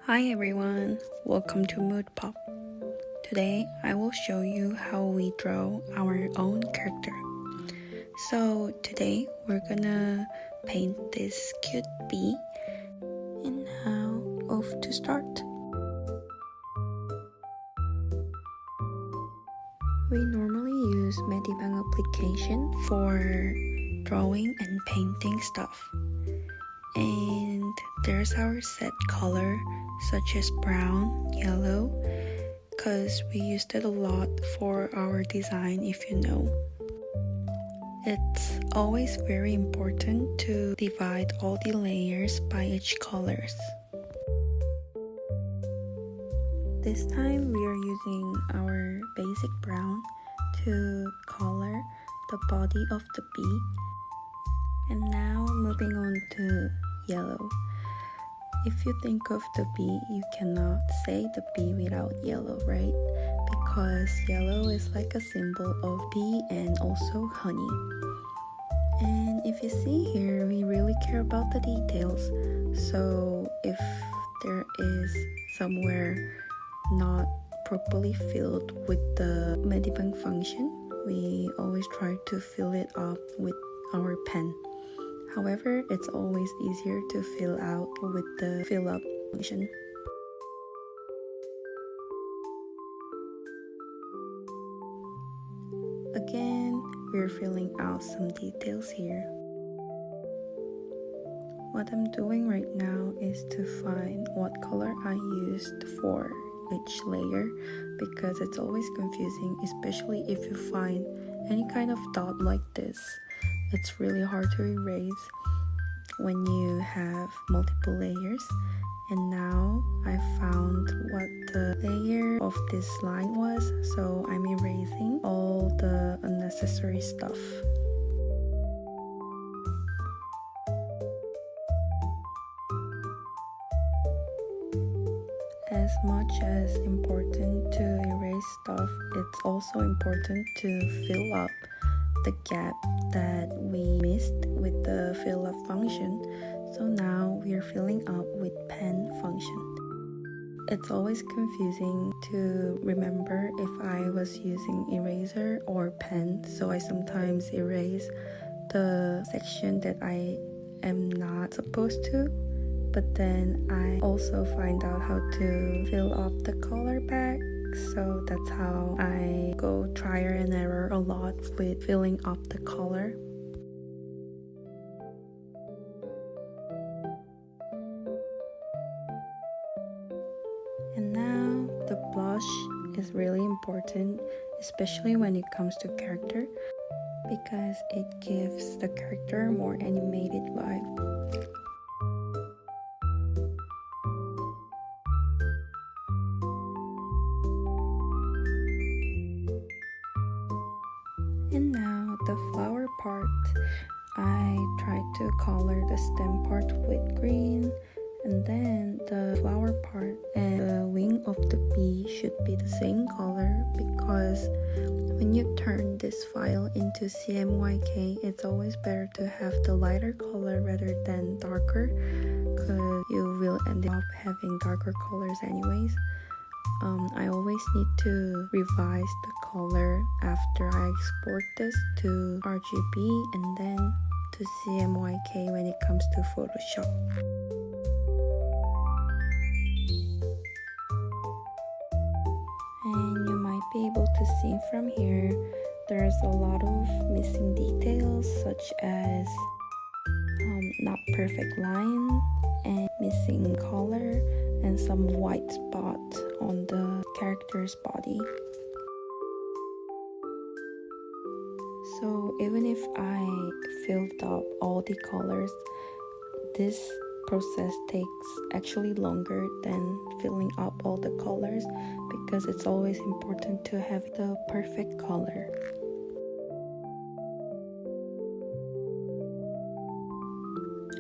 Hi everyone, welcome to Mood Pop. Today I will show you how we draw our own character. So today we're gonna paint this cute bee. And now off to start. We normally use Medibang application for drawing and painting stuff. And there's our set color such as brown, yellow, because we used it a lot for our design, if you know. It's always very important to divide all the layers by each colors. This time we are using our basic brown to color the body of the bee. And now moving on to yellow. If you think of the bee, you cannot say the bee without yellow, right? Because yellow is like a symbol of bee and also honey. And if you see here, we really care about the details. So if there is somewhere not properly filled with the Medibang function, we always try to fill it up with our pen. However, it's always easier to fill out with the fill up function. Again, we're filling out some details here. What I'm doing right now is to find what color I used for each layer because it's always confusing, especially if you find any kind of dot like this. It's really hard to erase when you have multiple layers. And now I found what the layer of this line was, so I'm erasing all the unnecessary stuff. As much as important to erase stuff, it's also important to fill up the gap that we missed with the fill up function. So now we are filling up with pen function. It's always confusing to remember if I was using eraser or pen, so I sometimes erase the section that I am not supposed to. But then I also find out how to fill up the color back. So that's how I go trial and error a lot with filling up the color. And now the blush is really important, especially when it comes to character, because it gives the character a more animated vibe. And now the flower part, I tried to color the stem part with green, and then the flower part and the wing of the bee should be the same color, because when you turn this file into CMYK, it's always better to have the lighter color rather than darker, because you will end up having darker colors anyways. I always need to revise the color after I export this to RGB and then to CMYK when it comes to Photoshop. And you might be able to see from here, there's a lot of missing details such as not perfect line and missing color and some white spot on the character's body. So even if I filled up all the colors, this process takes actually longer than filling up all the colors, because it's always important to have the perfect color.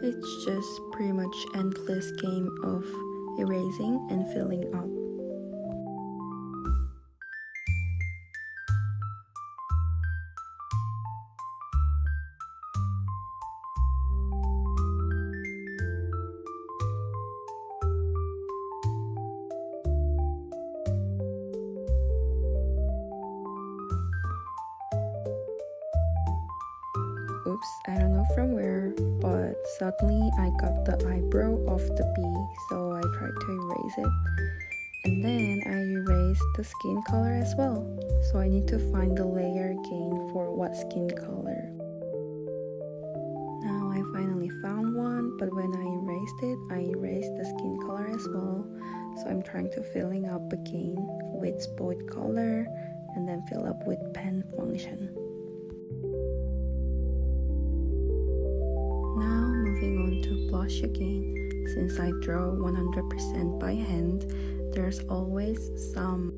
It's just pretty much endless game of erasing and filling up. oops, I don't know from where, but suddenly I got the eyebrow of the bee, so I tried to erase it. And then I erased the skin color as well. So I need to find the layer again for what skin color. Now I finally found one, but when I erased it, I erased the skin color as well. So I'm trying to filling up again with spot color and then fill up with pen function. Now moving on to blush again. Since I draw 100% by hand, there's always some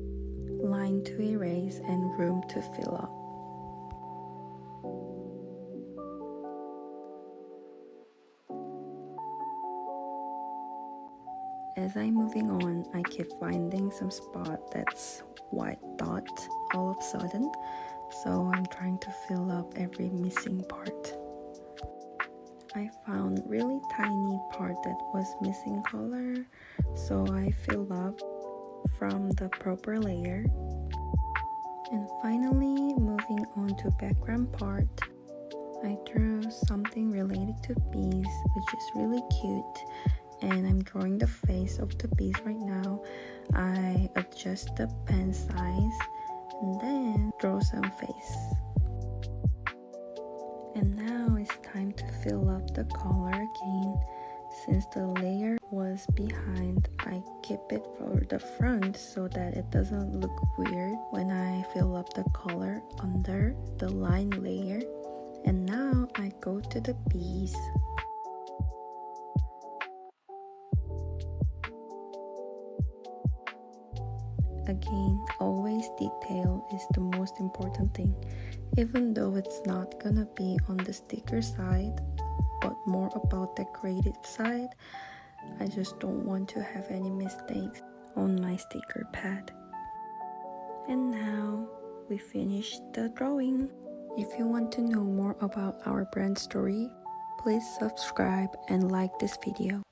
line to erase and room to fill up. As I'm moving on, I keep finding some spot that's white dot all of a sudden, so I'm trying to fill up every missing part. I found really tiny part that was missing color, so I filled up from the proper layer. And finally, moving on to background part, I drew something related to bees, which is really cute, and I'm drawing the face of the bees right now. I adjust the pen size and then draw some face. And now it's time to fill up the color again. Since the layer was behind, I keep it for the front so that it doesn't look weird when I fill up the color under the line layer. And now I go to the bees. Again, always detail is the most important thing, even though it's not gonna be on the sticker side, but more about the creative side. I just don't want to have any mistakes on my sticker pad. And now we finished the drawing. If you want to know more about our brand story, please subscribe and like this video.